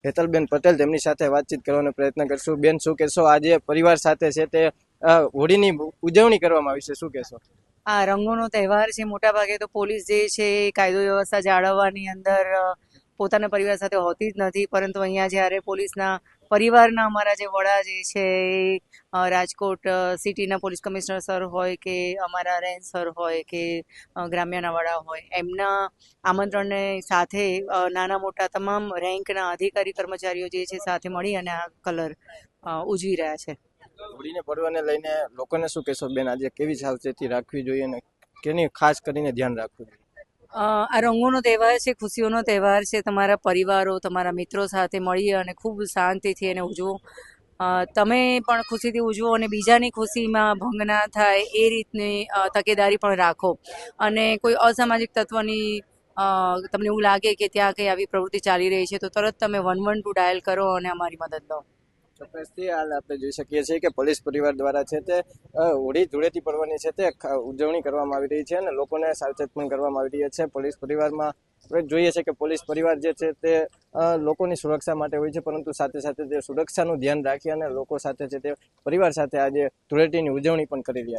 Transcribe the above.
હેતલબેન પટેલ તેમની સાથે વાતચીત કરવાનો પ્રયત્ન કરશું. બેન, શું કહેશો? આજે પરિવાર સાથે છે તે હોળીની ઉજવણી કરવામાં આવી છે, શું કહેશો? આ રંગોનો તહેવાર છે. મોટા ભાગે તો પોલીસ જે છે એ કાયદો વ્યવસ્થા જાળવવાની અંદર પોતાના પરિવાર સાથે હોતી જ નથી, પરંતુ અહીંયા જ્યારે પોલીસના પરિવારના અમારા જે વડા જે છે એ રાજકોટ સિટીના પોલીસ કમિશનર સર હોય કે અમારા રેન્જ સર હોય કે ગ્રામ્યના વડા હોય, એમના આમંત્રણને સાથે નાના મોટા તમામ રેન્કના અધિકારી કર્મચારીઓ જે છે સાથે મળી અને આ કલર ઉજવી રહ્યા છે. હોળીને પર્વને લઈને લોકોને શું કહેશો બેન? આજે કેવી સાવચેતી રાખવી જોઈએ અને કેની ખાસ કરીને ધ્યાન રાખવું જોઈએ? આ રંગોનો તહેવાર છે, ખુશીઓનો તહેવાર છે. તમારા પરિવારો, તમારા મિત્રો સાથે મળી અને ખૂબ શાંતિથી એને ઉજવો. તમે પણ ખુશીથી ઉજવો અને બીજાની ખુશીમાં ભંગ ના થાય એ રીતની તકેદારી પણ રાખો. અને કોઈ અસામાજિક તત્વની તમને એવું લાગે કે ત્યાં કંઈ આવી પ્રવૃત્તિ ચાલી રહી છે તો તરત તમે 112 ડાયલ કરો અને અમારી મદદ લો. ચોક્કસથી હાલ આપણે જોઈ શકીએ છીએ કે પોલીસ પરિવાર દ્વારા છે તે હોળી ધૂળેટી પર્વની છે તે ઉજવણી કરવામાં આવી રહી છે અને લોકોને સાવચેત પણ કરવામાં આવી રહી છે. પોલીસ પરિવારમાં આપણે જોઈએ છે કે પોલીસ પરિવાર જે છે તે લોકોની સુરક્ષા માટે હોય છે, પરંતુ સાથે સાથે તે સુરક્ષાનું ધ્યાન રાખી અને લોકો સાથે છે તે પરિવાર સાથે આજે ધૂળેટીની ઉજવણી પણ કરી રહ્યા છે.